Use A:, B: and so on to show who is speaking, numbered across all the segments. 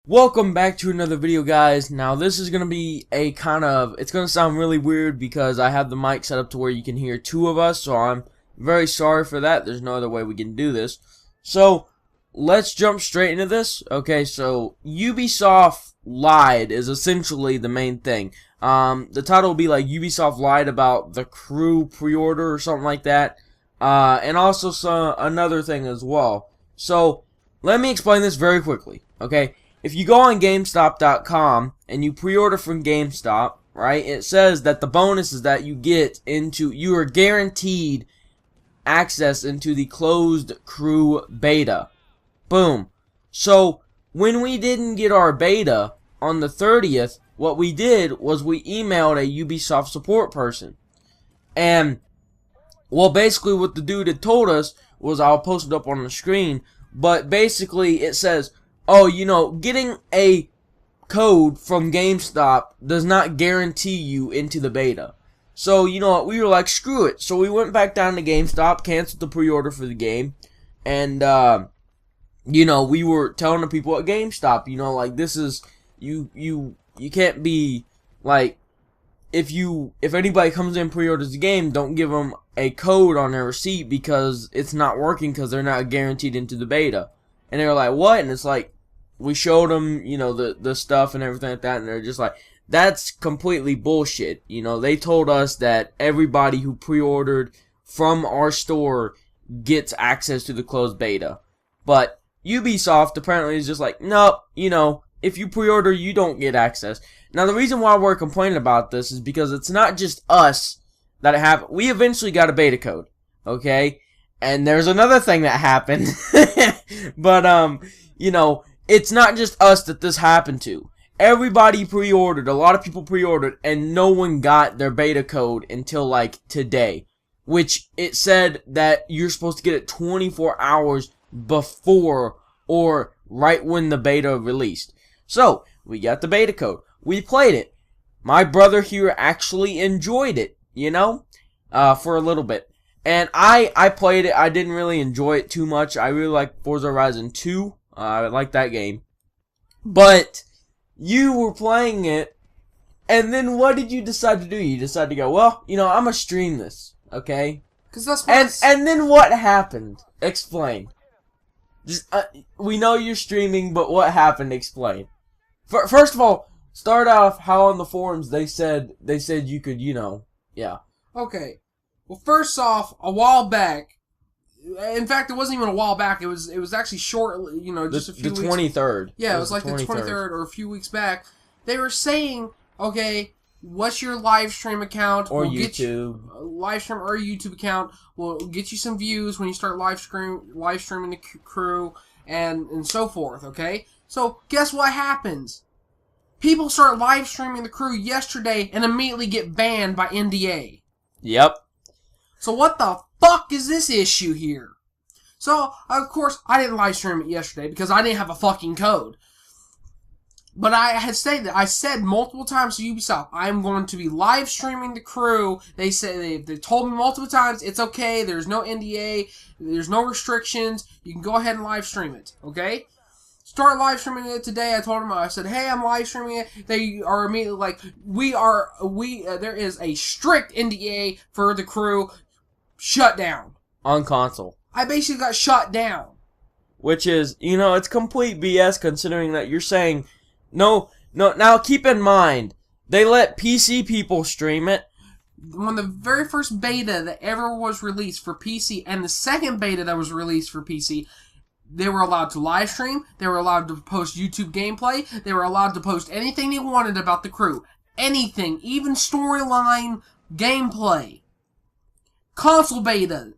A: Welcome back to another video, guys. Now this is going to be a it's going to sound really weird because I have the mic set up to where you can hear two of us, so I'm very sorry for that. There's no other way we can do this. So let's jump straight into this. Okay, so Ubisoft lied is essentially the main thing. The title will be like Ubisoft lied about the Crew pre-order or something like that. And also another thing as well. So let me explain this very quickly, okay? If you go on GameStop.com and you pre-order from GameStop, right, it says that the bonus is that you are guaranteed access into the closed Crew beta. Boom. So, when we didn't get our beta on the 30th, what we did was we emailed a Ubisoft support person. And, well, basically what the dude had told us was, I'll post it up on the screen, but basically it says, oh, you know, getting a code from GameStop does not guarantee you into the beta. So, you know what, we were like, screw it. So we went back down to GameStop, canceled the pre-order for the game, and, you know, we were telling the people at GameStop, you know, like, this is, you can't be, like, if anybody comes in and pre-orders the game, don't give them a code on their receipt because it's not working because they're not guaranteed into the beta. And they were like, what? And it's like, we showed them, you know, the stuff and everything like that, and they're just like, that's completely bullshit. You know, they told us that everybody who pre-ordered from our store gets access to the closed beta. But Ubisoft apparently is just like, nope, you know, if you pre-order, you don't get access. Now, the reason why we're complaining about this is because it's not just us that it happened. We eventually got a beta code, okay? And there's another thing that happened. But, you know, it's not just us that this happened to. Everybody pre-ordered, a lot of people pre-ordered, and no one got their beta code until, like, today. Which, it said that you're supposed to get it 24 hours before, or right when the beta released. So, we got the beta code. We played it. My brother here actually enjoyed it, you know, for a little bit. And I played it. I didn't really enjoy it too much. I really like Forza Horizon 2. I like that game. But you were playing it, and then what did you decide to do? You decided to go, well, you know, I'm going to stream this, okay?
B: Because that's what
A: and then what happened? Explain. Just, we know you're streaming, but what happened? Explain. First of all, start off how on the forums they said you could, you know, yeah.
B: Okay. Well, first off, a while back, in fact, it wasn't even a while back. It was actually short, you know, just a few weeks.
A: The 23rd.
B: Yeah, it was like the 23rd or a few weeks back. They were saying, okay, what's your live stream account?
A: Or
B: we'll
A: YouTube.
B: Get you a live stream or a YouTube account. We'll get you some views when you start live streaming the Crew and so forth, okay? So, guess what happens? People start live streaming the Crew yesterday and immediately get banned by NDA.
A: Yep.
B: So what the fuck is this issue here? So, of course, I didn't live stream it yesterday because I didn't have a fucking code. But I said multiple times to Ubisoft, I'm going to be live streaming the Crew. They told me multiple times, it's okay, there's no NDA, there's no restrictions, you can go ahead and live stream it, okay? Start live streaming it today. I told them, I said, hey, I'm live streaming it. They are immediately like, there is a strict NDA for the Crew. Shut down.
A: On console.
B: I basically got shut down.
A: Which is, you know, it's complete BS considering that you're saying, no, now keep in mind, they let PC people stream it.
B: When the very first beta that ever was released for PC, and the second beta that was released for PC, they were allowed to live stream, they were allowed to post YouTube gameplay, they were allowed to post anything they wanted about the Crew. Anything, even storyline, gameplay. Console beta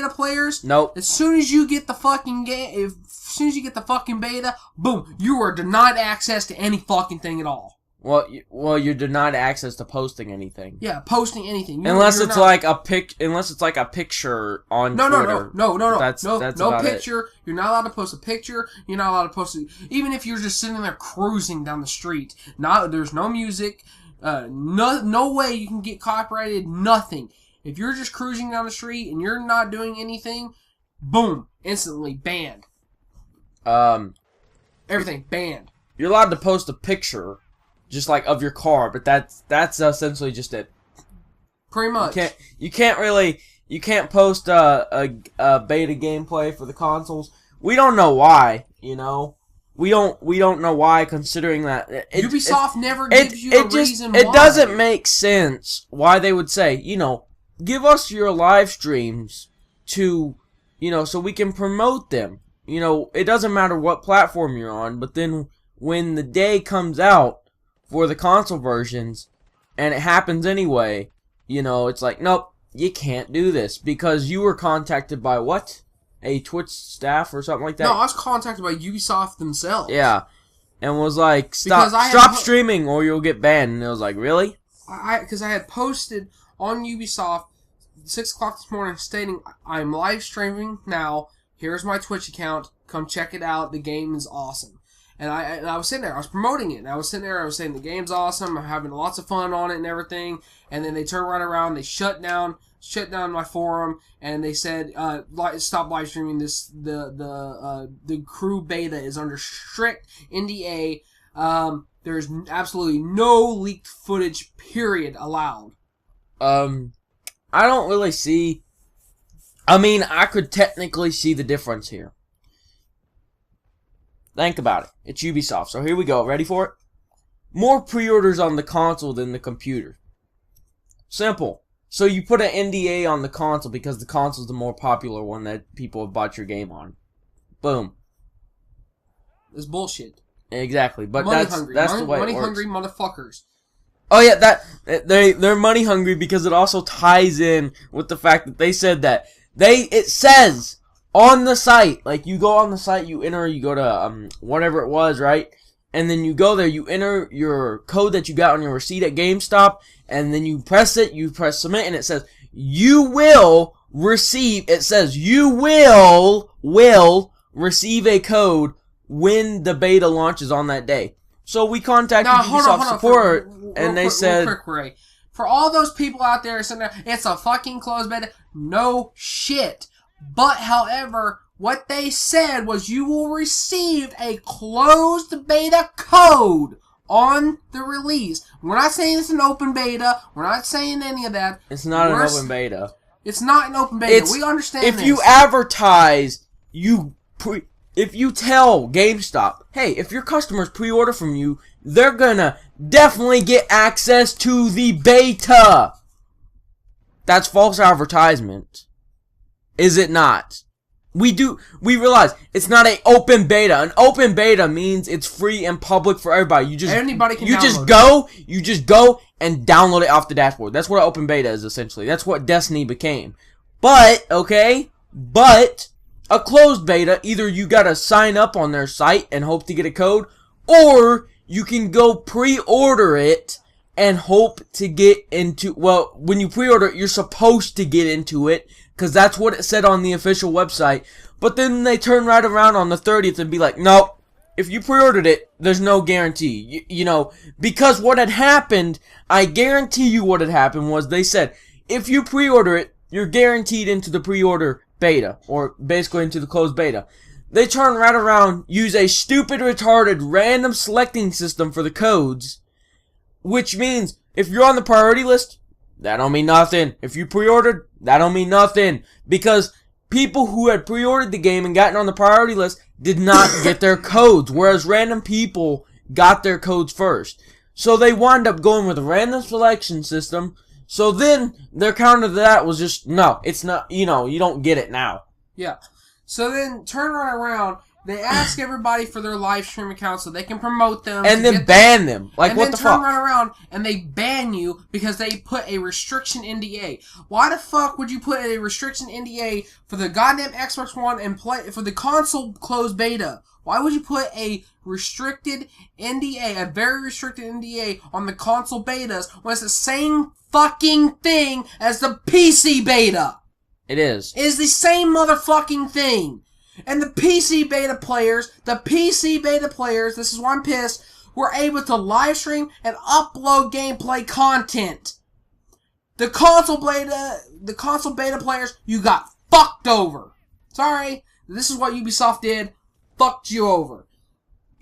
B: players.
A: Nope.
B: As soon as you get the fucking beta, boom, you are denied access to any fucking thing at all.
A: Well, you're denied access to posting anything.
B: Yeah, posting anything.
A: Unless it's like a picture on Twitter.
B: No.
A: That's
B: no picture. You're not allowed to post a picture. You're not allowed to post it. Even if you're just sitting there cruising down the street. There's no music. No way you can get copyrighted. Nothing. If you're just cruising down the street and you're not doing anything, boom, instantly banned. Everything banned.
A: You're allowed to post a picture, just like of your car, but that's essentially just it.
B: Pretty much.
A: You can't post a beta gameplay for the consoles. We don't know why, you know. We don't know why, considering that
B: Ubisoft never gives you a reason why.
A: It doesn't make sense why they would say, you know, give us your live streams to, you know, so we can promote them. You know, it doesn't matter what platform you're on, but then when the day comes out for the console versions, and it happens anyway, you know, it's like, nope, you can't do this, because you were contacted by what? A Twitch staff or something like that?
B: No, I was contacted by Ubisoft themselves.
A: Yeah. And was like, stop streaming or you'll get banned. And it was like, really?
B: Because I had posted on Ubisoft 6 o'clock this morning stating, I'm live streaming now. Here's my Twitch account. Come check it out. The game is awesome. And I was sitting there. I was promoting it. And I was sitting there. I was saying the game's awesome. I'm having lots of fun on it and everything. And then they turn right around. They shut down my forum, and they said, stop live streaming this. The crew beta is under strict NDA. There's absolutely no leaked footage, period, allowed.
A: I don't really see. I mean, I could technically see the difference here. Think about it. It's Ubisoft. So here we go. Ready for it? More pre-orders on the console than the computer. Simple. So you put an NDA on the console because the console's the more popular one that people have bought your game on. Boom.
B: It's bullshit.
A: Exactly, but that's the way it works.
B: Money hungry motherfuckers.
A: Oh yeah, they're money hungry because it also ties in with the fact that they said that it says on the site, like you go on the site, you go to whatever it was, right? And then you go there, you enter your code that you got on your receipt at GameStop, and then you press submit, and it says, you will receive a code when the beta launches on that day. So we contacted Ubisoft support, and they said...
B: Real quick, Ray. For all those people out there saying it's a fucking closed beta, no shit. But, however, what they said was you will receive a closed beta code on the release. We're not saying it's an open beta. We're not saying any of that.
A: It's not an open beta.
B: It's not an open beta. We understand
A: this. If you advertise, if you tell GameStop, hey, if your customers pre-order from you, they're gonna definitely get access to the beta. That's false advertisement. Is it not? We realize it's not an open beta. An open beta means it's free and public for everybody.
B: Anybody can
A: you just go and download it off the dashboard. That's what an open beta is, essentially. That's what Destiny became. But a closed beta, either you gotta sign up on their site and hope to get a code, or you can go pre-order it and hope to get into, well, when you pre-order it, you're supposed to get into it, because that's what it said on the official website. But then they turn right around on the 30th and be like, no, if you pre-ordered it, there's no guarantee. You know, because what had happened, I guarantee you what had happened was they said, if you pre-order it, you're guaranteed into the pre-order beta, or basically into the closed beta. They turn right around, use a stupid, retarded, random selecting system for the codes, which means if you're on the priority list, that don't mean nothing. If you pre-ordered, that don't mean nothing. Because people who had pre-ordered the game and gotten on the priority list did not get their codes, whereas random people got their codes first. So they wound up going with a random selection system. So then their counter to that was just, no, it's not, you know, you don't get it now.
B: Yeah. So then turn right around. They ask everybody for their live stream accounts so they can promote them.
A: And then ban them. Like, what the fuck?
B: And then turn right around and they ban you because they put a restriction NDA. Why the fuck would you put a restriction NDA for the goddamn Xbox One and for the console closed beta? Why would you put a restricted NDA, a very restricted NDA on the console betas when it's the same fucking thing as the PC beta?
A: It is.
B: It is the same motherfucking thing. And the PC beta players, this is why I'm pissed, were able to live stream and upload gameplay content. The console beta players, you got fucked over. Sorry, this is what Ubisoft did. Fucked you over.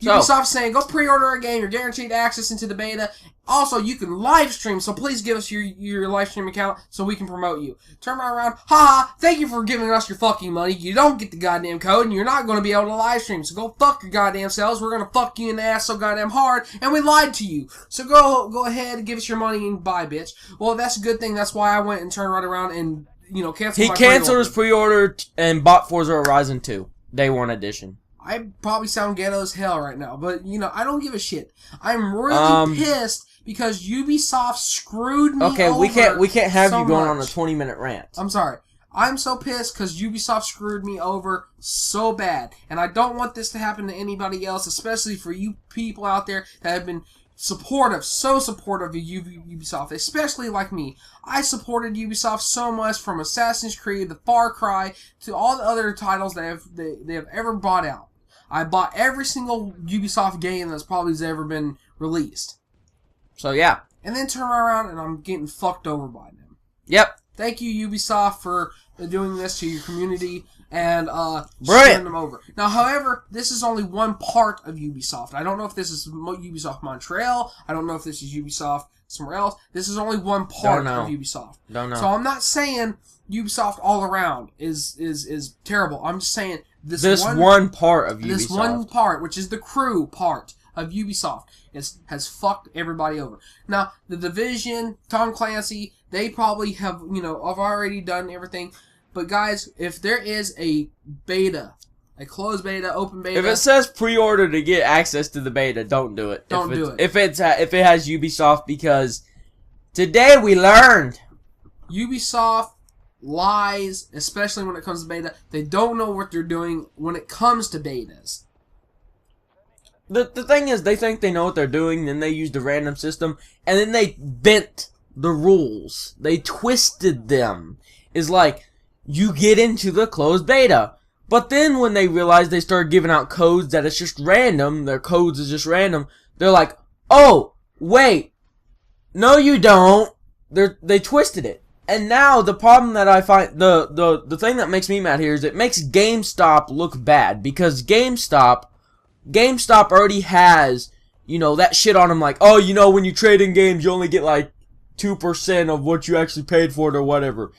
B: Ubisoft saying, go pre-order a game, you're guaranteed access into the beta. Also, you can live stream, so please give us your live stream account so we can promote you. Turn around, haha, thank you for giving us your fucking money. You don't get the goddamn code, and you're not going to be able to live stream. So go fuck your goddamn selves. We're going to fuck you in the ass so goddamn hard, and we lied to you. So go ahead and give us your money and bye, bitch. Well, that's a good thing. That's why I went and turned right around and, canceled my
A: He canceled his pre-order and bought Forza Horizon 2, Day 1 edition.
B: I probably sound ghetto as hell right now, but, I don't give a shit. I'm really pissed because Ubisoft screwed me over.
A: Okay, we can't have
B: so
A: you going
B: much.
A: on a 20-minute rant.
B: I'm sorry. I'm so pissed because Ubisoft screwed me over so bad. And I don't want this to happen to anybody else, especially for you people out there that have been supportive, so supportive of Ubisoft, especially like me. I supported Ubisoft so much, from Assassin's Creed, the Far Cry, to all the other titles they have ever bought out. I bought every single Ubisoft game that's probably ever been released.
A: So, yeah.
B: And then turn around and I'm getting fucked over by them.
A: Yep.
B: Thank you, Ubisoft, for doing this to your community and
A: Brilliant.
B: screwing them over. Now, however, this is only one part of Ubisoft. I don't know if this is Ubisoft Montreal. I don't know if this is Ubisoft somewhere else. This is only one part of Ubisoft.
A: Don't know.
B: So I'm not saying Ubisoft all around is terrible. I'm just saying this
A: one part of Ubisoft.
B: This one part, which is the crew part of Ubisoft, has fucked everybody over. Now, the Division, Tom Clancy, they probably have, have already done everything. But guys, if there is a beta, a closed beta, open beta,
A: if it says pre-order to get access to the beta, don't do it.
B: Don't do it.
A: If it has Ubisoft, because today we learned
B: Ubisoft lies, especially when it comes to beta. They don't know what they're doing when it comes to betas.
A: The thing is, they think they know what they're doing, then they use the random system, and then they bent the rules. They twisted them. It's like, you get into the closed beta. But then when they realize they start giving out codes that it's just random, their codes is just random, they're like, oh, wait, no you don't. They twisted it. And now the problem that I find, the thing that makes me mad here is it makes GameStop look bad, because GameStop already has, that shit on them, like, oh, when you trade in games, you only get like 2% of what you actually paid for it or whatever.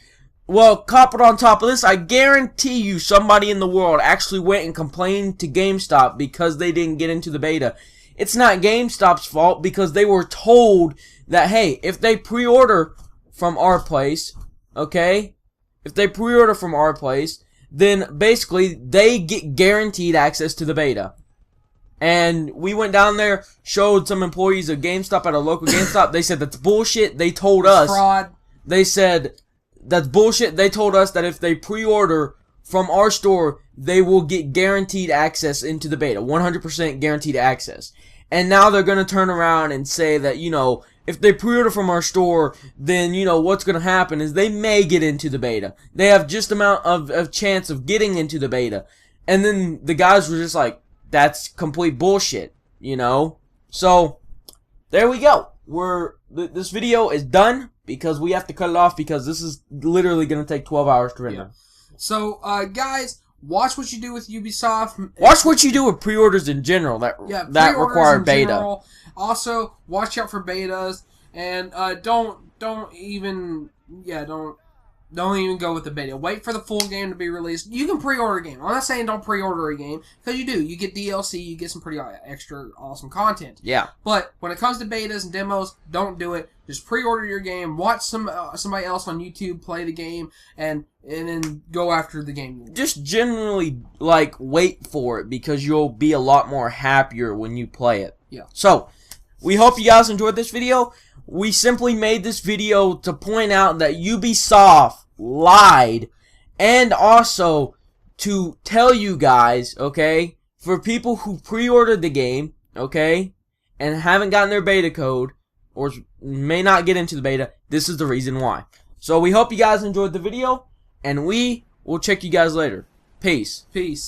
A: Well, coupled on top of this, I guarantee you somebody in the world actually went and complained to GameStop because they didn't get into the beta. It's not GameStop's fault, because they were told that, hey, if they pre-order from our place, okay? If they pre-order from our place, then basically they get guaranteed access to the beta. And we went down there, showed some employees of GameStop at a local GameStop. They said that's bullshit. They told us.
B: Fraud.
A: They said that's bullshit. They told us that if they pre-order from our store, they will get guaranteed access into the beta. 100% guaranteed access. And now they're going to turn around and say that, if they pre-order from our store, then, what's going to happen is they may get into the beta. They have just amount of chance of getting into the beta. And then the guys were just like, that's complete bullshit, So, there we go. This video is done because we have to cut it off because this is literally going to take 12 hours to render.
B: Yeah. So, guys, watch what you do with Ubisoft.
A: Watch what you do with pre-orders in general that require beta.
B: General. Also, watch out for betas, and don't even go with the beta. Wait for the full game to be released. You can pre-order a game. I'm not saying don't pre-order a game, because you do. You get DLC, you get some pretty extra awesome content.
A: Yeah.
B: But when it comes to betas and demos, don't do it. Just pre-order your game, watch somebody else on YouTube play the game, and then go after the game.
A: Just generally, wait for it, because you'll be a lot more happier when you play it.
B: Yeah.
A: So, we hope you guys enjoyed this video. We simply made this video to point out that Ubisoft lied, and also to tell you guys, okay, for people who pre-ordered the game, okay, and haven't gotten their beta code, or may not get into the beta, this is the reason why. So we hope you guys enjoyed the video, and we will check you guys later. Peace.
B: Peace.